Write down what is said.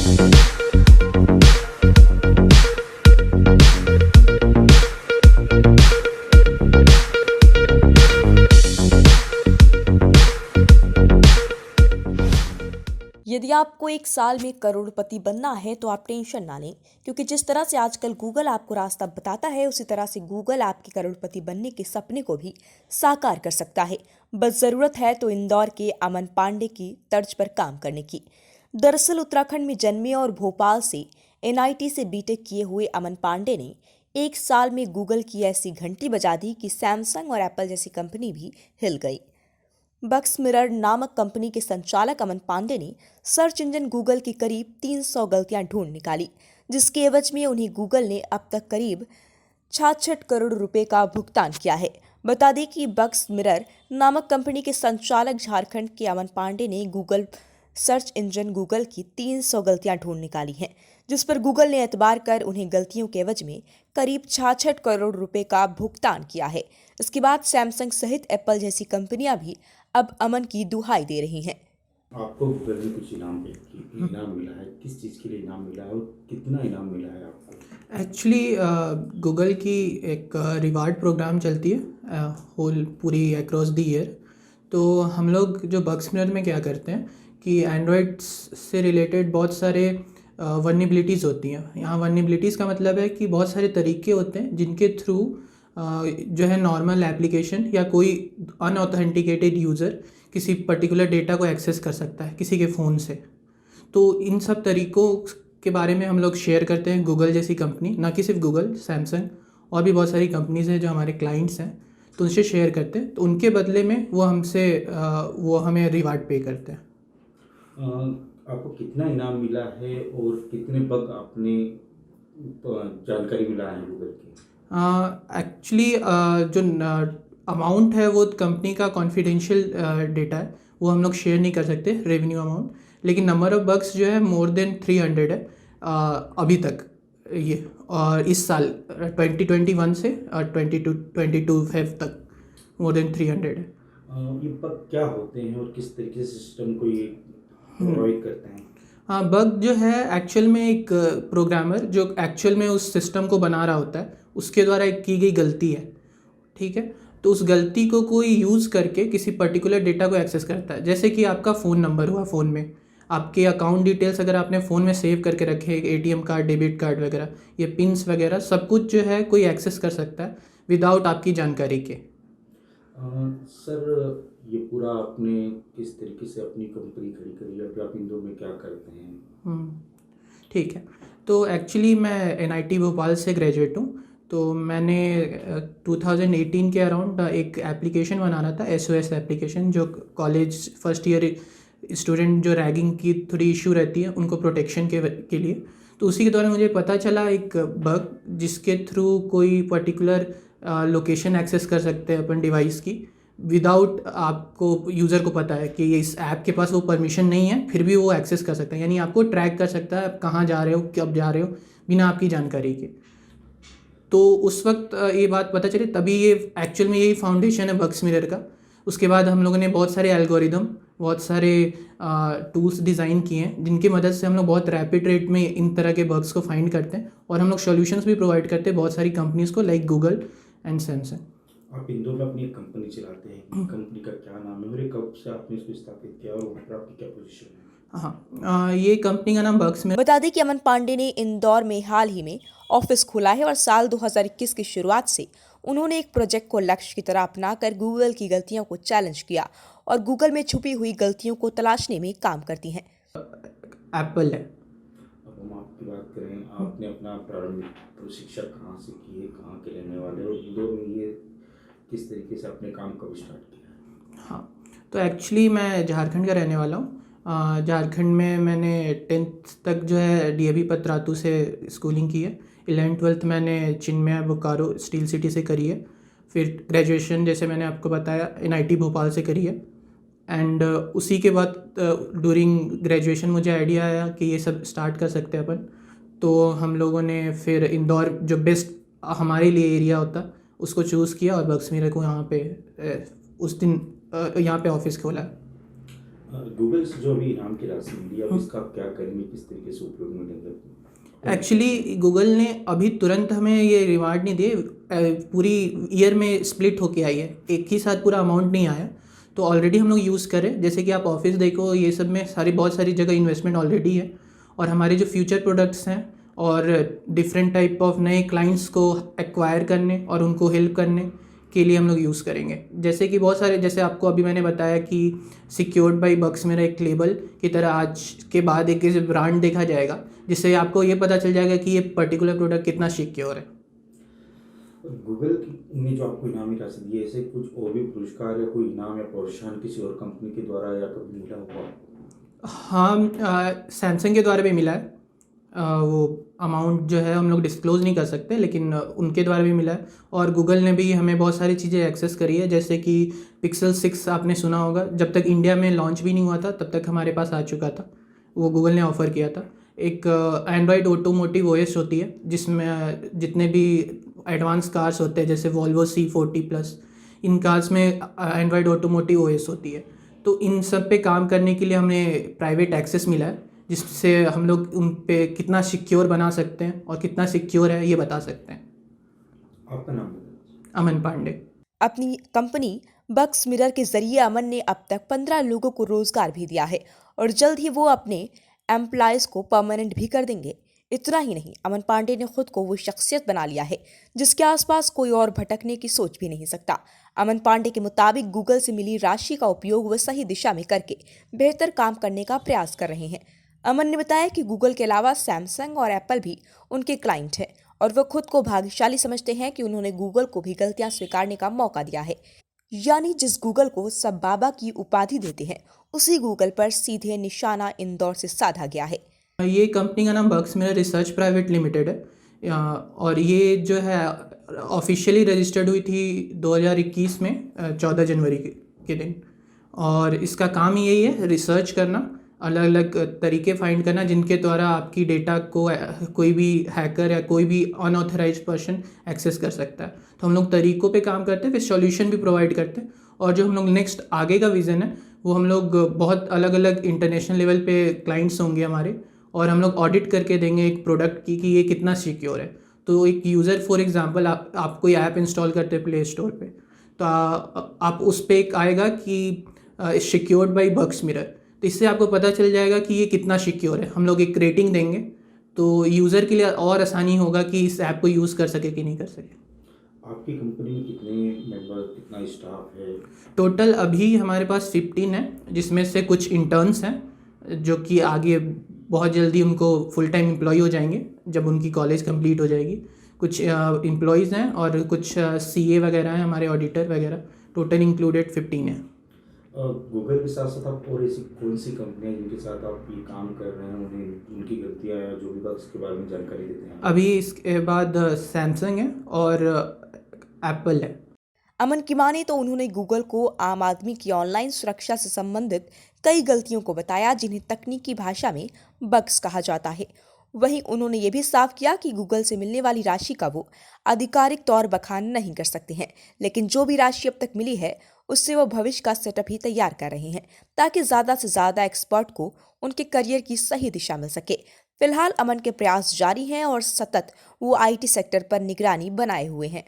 यदि आपको एक साल में करोड़पति बनना है तो आप टेंशन ना लें, क्योंकि जिस तरह से आजकल गूगल आपको रास्ता बताता है उसी तरह से गूगल आपके करोड़पति बनने के सपने को भी साकार कर सकता है। बस ज़रूरत है तो इंदौर के अमन पांडे की तर्ज पर काम करने की। दरअसल उत्तराखंड में जन्मे और भोपाल से एनआईटी से बीटेक किए हुए अमन पांडे ने एक साल में गूगल की ऐसी घंटी बजा दी कि सैमसंग और एप्पल जैसी कंपनी भी हिल गई। बक्स मिरर नामक कंपनी के संचालक अमन पांडे ने सर्च इंजन गूगल की करीब 300 गलतियां ढूंढ निकाली, जिसके एवज में उन्हें गूगल ने अब तक करीब 66 करोड़ रुपए का भुगतान किया है। बता दें कि बक्स मिरर नामक कंपनी के संचालक झारखंड के अमन पांडे ने गूगल सर्च इंजन गूगल की 300 गलतियां ढूंढ निकाली हैं, जिस पर गूगल ने एतबार कर उन्हें गलतियों के एवज में करीब 66 करोड़ रुपए का भुगतान किया है। इसके बाद सैमसंग सहित एप्पल जैसी कंपनियां भी अब अमन की दुहाई दे रही हैं। आपको गूगल में कुछ इनाम मिला है, किस चीज़ के लिए इनाम मिला है और कितना इनाम मिला है आपको? एक्चुअली गूगल की एक रिवार्ड प्रोग्राम चलती है होल पूरी अक्रॉस द ईयर। तो हम लोग जो बक्स मिरर में क्या करते हैं कि एंड्रॉयड से रिलेटेड बहुत सारे वल्नरेबिलिटीज़ होती हैं। यहाँ वल्नरेबिलिटीज़ का मतलब है कि बहुत सारे तरीके होते हैं जिनके थ्रू जो है नॉर्मल एप्लीकेशन या कोई अनऑथेंटिकेटेड यूज़र किसी पर्टिकुलर डेटा को एक्सेस कर सकता है किसी के फ़ोन से। तो इन सब तरीक़ों के बारे में हम लोग शेयर करते हैं गूगल जैसी कंपनी, ना कि सिर्फ गूगल, सैमसंग और भी बहुत सारी कंपनीज़ हैं जो हमारे क्लाइंट्स हैं, तो उनसे शेयर करते हैं। तो उनके बदले में वो हमें रिवार्ड पे करते हैं। आपको कितना इनाम मिला है और कितने बग आपने जानकारी मिला है गूगल की? एक्चुअली जो अमाउंट है वो कंपनी का कॉन्फिडेंशियल डेटा है, वो हम लोग शेयर नहीं कर सकते रेवेन्यू अमाउंट। लेकिन नंबर ऑफ़ बग्स जो है मोर देन 300 है अभी तक ये, और इस साल 2021 से 22 फेब तक मोर देन 300 है। ये बग क्या होते हैं और किस तरीके से सिस्टम को ये प्रोवाइड करते हैं? हाँ, बग जो है एक्चुअल में एक प्रोग्रामर जो एक्चुअल में उस सिस्टम को बना रहा होता है उसके द्वारा एक की गई गलती है, ठीक है। तो उस गलती को कोई यूज़ करके किसी पर्टिकुलर डेटा को एक्सेस करता है। जैसे कि आपका फ़ोन नंबर हुआ, फ़ोन में आपके अकाउंट डिटेल्स अगर आपने फ़ोन में सेव करके रखे, एटीएम कार्ड, डेबिट कार्ड वगैरह, ये पिन्स वगैरह सब कुछ जो है कोई एक्सेस कर सकता है विदाउट आपकी जानकारी के। सर, ये पूरा आपने किस तरीके से अपनी कंपनी खड़ी करी, अभी आप इंदौर में क्या करते हैं? ठीक है, तो एक्चुअली मैं एनआईटी भोपाल से ग्रेजुएट हूँ। तो मैंने 2018 के अराउंड एक एप्लीकेशन बनाना था, एसओएस एप्लीकेशन, जो कॉलेज फर्स्ट ईयर स्टूडेंट जो रैगिंग की थोड़ी इशू रहती है उनको प्रोटेक्शन के लिए। तो उसी के दौरान मुझे पता चला एक बग जिसके थ्रू कोई पर्टिकुलर लोकेशन एक्सेस कर सकते हैं अपन डिवाइस की विदाउट आपको यूज़र को पता है कि इस ऐप के पास वो परमिशन नहीं है, फिर भी वो एक्सेस कर सकता है। यानी आपको ट्रैक कर सकता है आप कहाँ जा रहे हो, कब जा रहे हो, बिना आपकी जानकारी के। तो उस वक्त ये बात पता चली, तभी ये एक्चुअल में यही फाउंडेशन है बक्स मिरर का। उसके बाद हम लोगों ने बहुत सारे एल्गोरिदम, बहुत सारे टूल्स डिज़ाइन किए हैं जिनकी मदद से हम लोग बहुत रैपिड रेट में इन तरह के बग्स को फाइंड करते हैं, और हम लोग सॉल्यूशंस भी प्रोवाइड करते हैं बहुत सारी कंपनीज़ को, लाइक गूगल एंड सैमसंग। आप इंदौर में अपनी एक कंपनी चलाते हैं, कंपनी का क्या नाम है और कब से आपने इसको स्थापित किया और वहाँ पर आपकी क्या पोजीशन है? हाँ, ये कंपनी का नाम बक्स मिरर। बता दें कि अमन पांडे ने इंदौर में हाल ही में ऑफिस खोला है और साल 2021 की शुरुआत से उन्होंने एक प्रोजेक्ट को लक्ष्य की तरह अपनाकर गूगल की गलतियों को चैलेंज किया और गूगल में छुपी हुई गलतियों को तलाशने में काम करती हैं। एप्पल है। अब हम आपकी बात करें, आपने अपना प्रारंभिक शिक्षा कहाँ से की है, कहाँ के रहने वाले, और इंदौर में ये किस तरीके से अपने काम कब स्टार्ट किया? हाँ, तो एक्चुअली मैं झारखंड का रहने वाला हूँ। झारखंड में मैंने 10th तक जो है डीएवी पतरातू से स्कूलिंग की है। 11th-12th मैंने चिन्मय बोकारो स्टील सिटी से करी है। फिर ग्रेजुएशन जैसे मैंने आपको बताया एनआईटी भोपाल से करी है। एंड उसी के बाद ड्यूरिंग ग्रेजुएशन मुझे आइडिया आया कि ये सब स्टार्ट कर सकते हैं अपन। तो हम लोगों ने फिर इंदौर जो बेस्ट हमारे लिए एरिया होता उसको चूज़ किया और बक्स मिरर को यहाँ पे उस दिन यहाँ पे ऑफिस खोला। गूगल से जो अभी इनाम की राशि मिली अब इसका आप क्या करेंगे, किस तरीके से उपयोग में लेंगे? एक्चुअली गूगल ने अभी तुरंत हमें ये रिवार्ड नहीं दिए, पूरी ईयर में स्प्लिट होके आई है, एक ही साथ पूरा अमाउंट नहीं आया। तो ऑलरेडी हम लोग यूज़ करें, जैसे कि आप ऑफिस देखो, ये सब में बहुत सारी जगह इन्वेस्टमेंट ऑलरेडी है। और हमारे जो फ्यूचर प्रोडक्ट्स हैं और डिफरेंट टाइप ऑफ नए क्लाइंट्स को एक्वायर करने और उनको हेल्प करने के लिए हम लोग यूज़ करेंगे। जैसे कि बहुत सारे, जैसे आपको अभी मैंने बताया कि सिक्योर्ड बाई बग्स मेरा एक लेबल की तरह आज के बाद एक ब्रांड देखा जाएगा, जिससे आपको ये पता चल जाएगा कि ये पर्टिकुलर प्रोडक्ट कितना सिक्योर है। गूगल ने जो आपको इनामी राशि दी है, ऐसे कुछ और भी पुरस्कार या कोई इनाम या प्रोत्साहन किसी और कंपनी के द्वारा या कभी मिला हुआ? हाँ, सैमसंग के द्वारा भी मिला है। वो अमाउंट जो है हम लोग डिस्क्लोज़ नहीं कर सकते, लेकिन उनके द्वारा भी मिला है। और गूगल ने भी हमें बहुत सारी चीज़ें एक्सेस करी है, जैसे कि पिक्सल 6 आपने सुना होगा, जब तक इंडिया में लॉन्च भी नहीं हुआ था तब तक हमारे पास आ चुका था, वो गूगल ने ऑफ़र किया था। एक एंड्रॉयड ऑटोमोटिव ओएस होती है, जिसमें जितने भी एडवांस कार्स होते हैं, जैसे वॉल्वो C40+, इन कार्स में एंड्रॉयड ऑटोमोटिव ओएस होती है। तो इन सब पे काम करने के लिए हमें प्राइवेट एक्सेस मिला है, जिससे हम लोग उन पे कितना सिक्योर बना सकते हैं और कितना सिक्योर है ये बता सकते हैं। आपका नाम बताइए। अमन पांडे। अपनी कंपनी बग्स मिरर के जरिए अमन ने अब तक 15 लोगों को रोजगार भी दिया है और जल्द ही वो अपने एम्प्लॉयज को परमानेंट भी कर देंगे। इतना ही नहीं, अमन पांडे ने खुद को वो शख्सियत बना लिया है जिसके आसपास कोई और भटकने की सोच भी नहीं सकता। अमन पांडे के मुताबिक गूगल से मिली राशि का उपयोग वो सही दिशा में करके बेहतर काम करने का प्रयास कर रहे हैं। अमन ने बताया कि गूगल के अलावा सैमसंग और एप्पल भी उनके क्लाइंट हैं और वो खुद को भाग्यशाली समझते हैं कि उन्होंने गूगल को भी गलतियां स्वीकारने का मौका दिया है। यानी जिस गूगल को सब बाबा की उपाधि देते हैं, उसी गूगल पर सीधे निशाना इंदौर से साधा गया है। ये कंपनी का नाम bugs mirror research private limited है, और ये जो है ऑफिशियली रजिस्टर्ड हुई थी 2021 में 14 जनवरी के दिन। और इसका काम ही यही है, रिसर्च करना, अलग अलग तरीके फाइंड करना जिनके द्वारा आपकी डेटा को कोई भी हैकर या कोई भी अनऑथराइज्ड पर्सन एक्सेस कर सकता है। तो हम लोग तरीकों पे काम करते हैं, फिर सॉल्यूशन भी प्रोवाइड करते हैं। और जो हम लोग नेक्स्ट आगे का विज़न है, वो हम लोग बहुत अलग अलग इंटरनेशनल लेवल पे क्लाइंट्स होंगे हमारे, और हम लोग ऑडिट करके देंगे एक प्रोडक्ट की कि ये कितना सिक्योर है। तो एक यूज़र फॉर एग्जांपल आप कोई ऐप इंस्टॉल करते हैं प्ले स्टोर पे, तो आप उस पर एक आएगा कि सिक्योर्ड बाई बग्स मिरर, तो इससे आपको पता चल जाएगा कि ये कितना सिक्योर है। हम लोग एक रेटिंग देंगे, तो यूज़र के लिए और आसानी होगा कि इस ऐप को यूज़ कर सके कि नहीं कर सके। आपकी कंपनी में कितने मेंबर, कितना स्टाफ है? टोटल अभी हमारे पास 15 है, जिसमें से कुछ इंटर्न्स हैं जो कि आगे बहुत जल्दी उनको फुल टाइम एम्प्लॉय हो जाएंगे जब उनकी कॉलेज कंप्लीट हो जाएगी। कुछ एम्प्लॉयज़ हैं और कुछ CA वगैरह हैं, हमारे ऑडिटर वगैरह, टोटल इंक्लूडेड 15 है। गूगल के साथ साथ आप और ऐसी कौन सी कंपनियां जिनके साथ आप ये काम कर रहे हैं, उन्हें उनकी गलतियां या जो भी बग्स के बारे में जानकारी देते हैं? अभी इसके बाद सैमसंग है और एप्पल है। अमन की माने तो उन्होंने गूगल को आम आदमी की ऑनलाइन सुरक्षा से संबंधित कई गलतियों को बताया जिन्हें तकनीकी भाषा में बग्स कहा जाता है। वहीं उन्होंने ये भी साफ किया कि गूगल से मिलने वाली राशि का वो आधिकारिक तौर बखान नहीं कर सकते हैं, लेकिन जो भी राशि अब तक मिली है उससे वो भविष्य का सेटअप ही तैयार कर रहे हैं ताकि ज्यादा से ज्यादा एक्सपर्ट को उनके करियर की सही दिशा मिल सके। फिलहाल अमन के प्रयास जारी हैं और सतत वो IT सेक्टर पर निगरानी बनाए हुए हैं।